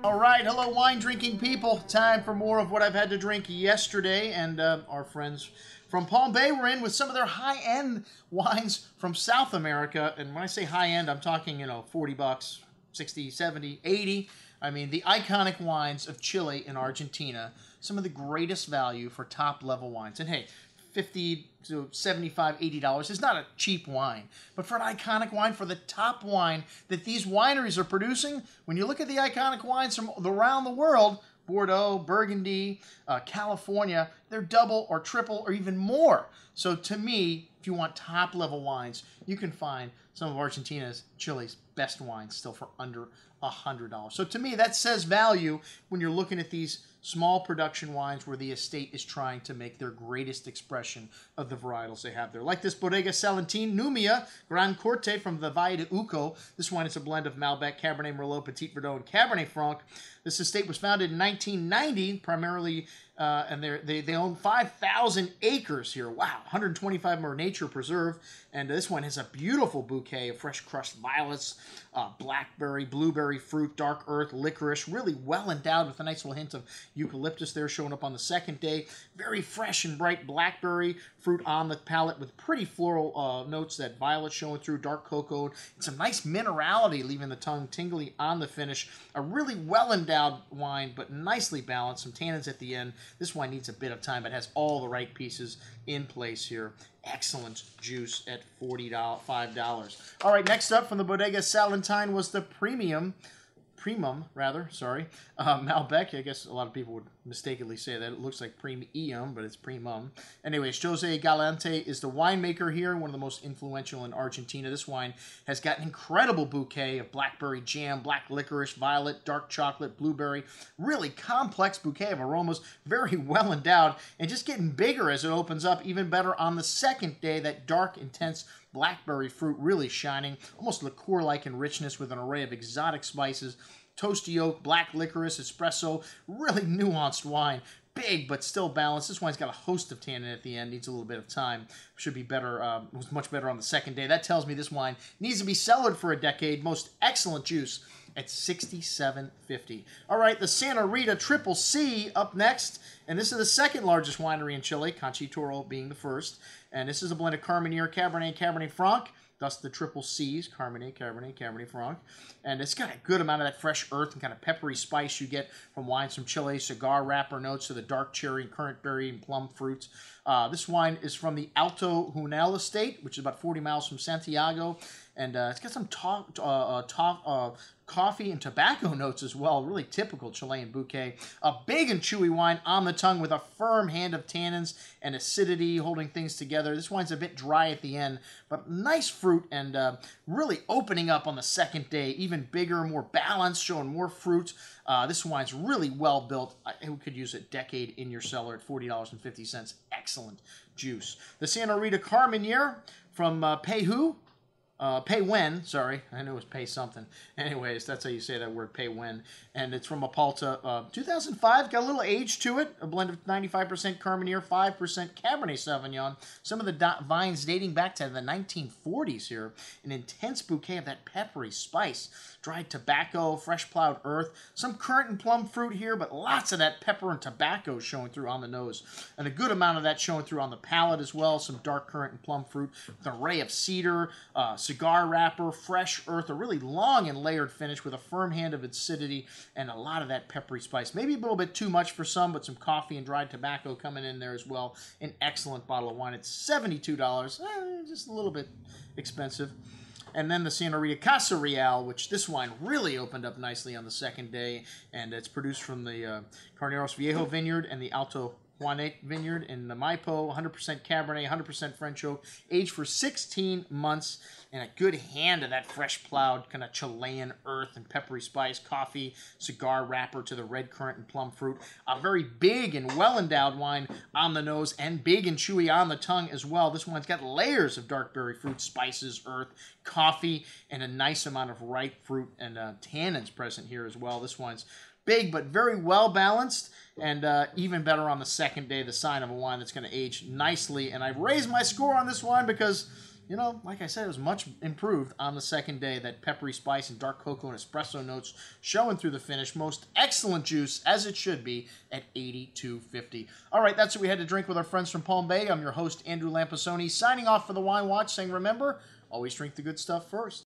All right, hello wine drinking people. Time for more of what I've had to drink yesterday, and our friends from Palm Bay were in with some of their high-end wines from South America. And when I say high-end, I'm talking, 40 bucks, 60, 70, 80. I mean, the iconic wines of Chile and Argentina, some of the greatest value for top-level wines. And hey, $50 to $75, $80 is not a cheap wine. But for an iconic wine, for the top wine that these wineries are producing, when you look at the iconic wines from around the world, Bordeaux, Burgundy, California, they're double or triple or even more. So to me, if you want top-level wines, you can find some of Argentina's, Chile's best wines still for under $100. So to me, that says value when you're looking at these small production wines where the estate is trying to make their greatest expression of the varietals they have there. Like this Bodegas Salentein Numia Grand Corte from the Valle de Uco. This wine is a blend of Malbec, Cabernet Merlot, Petit Verdot, and Cabernet Franc. This estate was founded in 1990, primarily, and they own 5,000 acres here. Wow, 125 more nature preserve. And this one has a beautiful bouquet of fresh crushed violets, blackberry, blueberry fruit, dark earth, licorice, really well endowed with a nice little hint of eucalyptus there showing up on the second day. Very fresh and bright blackberry fruit on the palate with pretty floral notes, that violet showing through, dark cocoa. It's a nice minerality, leaving the tongue tingly on the finish. A really well endowed wine, but nicely balanced. Some tannins at the end. This wine needs a bit of time, but has all the right pieces in place here. Excellent juice at $45. All right, next up from the Bodegas Salentein was the Primum, Malbec. I guess a lot of people would mistakenly say that. It looks like Premium, but it's Primum. Anyways, Jose Galante is the winemaker here, one of the most influential in Argentina. This wine has got an incredible bouquet of blackberry jam, black licorice, violet, dark chocolate, blueberry. Really complex bouquet of aromas, very well endowed, and just getting bigger as it opens up. Even better on the second day, that dark, intense blackberry fruit really shining, almost liqueur-like in richness with an array of exotic spices, toasty oak, black licorice, espresso, really nuanced wine. Big, but still balanced. This wine's got a host of tannin at the end. Needs a little bit of time. Should be better. Was much better on the second day. That tells me this wine needs to be cellared for a decade. Most excellent juice at $67.50. All right, the Santa Rita Triple C up next. And this is the second largest winery in Chile, Conchitoro being the first. And this is a blend of Carmenere, Cabernet, Cabernet Franc. Thus the triple C's, Cabernet, Cabernet, Cabernet Franc. And it's got a good amount of that fresh earth and kind of peppery spice you get from wines from Chile, cigar wrapper notes to the dark cherry, currant berry, and plum fruits. This wine is from the Alto Junel estate, which is about 40 miles from Santiago. And it's got some coffee and tobacco notes as well. Really typical Chilean bouquet. A big and chewy wine on the tongue with a firm hand of tannins and acidity holding things together. This wine's a bit dry at the end, but nice fruit and really opening up on the second day. Even bigger, more balanced, showing more fruit. This wine's really well built. You could use a decade in your cellar at $40.50. Excellent juice. The Santa Rita Carmenere from Paywen, sorry. I knew it was pay something. Anyways, that's how you say that word, Paywen. And it's from Apalta, 2005. Got a little age to it. A blend of 95% Carmenere, 5% Cabernet Sauvignon. Some of the vines dating back to the 1940s here. An intense bouquet of that peppery spice. Dried tobacco, fresh plowed earth. Some currant and plum fruit here, but lots of that pepper and tobacco showing through on the nose. And a good amount of that showing through on the palate as well. Some dark currant and plum fruit with an array of cedar, cigar wrapper, fresh earth, a really long and layered finish with a firm hand of acidity and a lot of that peppery spice. Maybe a little bit too much for some, but some coffee and dried tobacco coming in there as well. An excellent bottle of wine. It's $72, just a little bit expensive. And then the Santa Rita Casa Real, which this wine really opened up nicely on the second day, and it's produced from the Carneros Viejo vineyard and the Alto Juanet vineyard in the Maipo, 100% Cabernet, 100% French oak, aged for 16 months, and a good hand of that fresh plowed kind of Chilean earth and peppery spice, coffee, cigar wrapper to the red currant and plum fruit. A very big and well-endowed wine on the nose and big and chewy on the tongue as well. This one's got layers of dark berry fruit, spices, earth, coffee, and a nice amount of ripe fruit and tannins present here as well. This wine's big but very well balanced, and even better on the second day, the sign of a wine that's going to age nicely. And I've raised my score on this wine because you know, like I said, it was much improved on the second day. That peppery spice and dark cocoa and espresso notes showing through the finish. Most excellent juice, as it should be, at 82.50. All right, that's what we had to drink with our friends from Palm Bay. I'm your host, Andrew Lampasoni, signing off for the Wine Watch, saying, remember, always drink the good stuff first.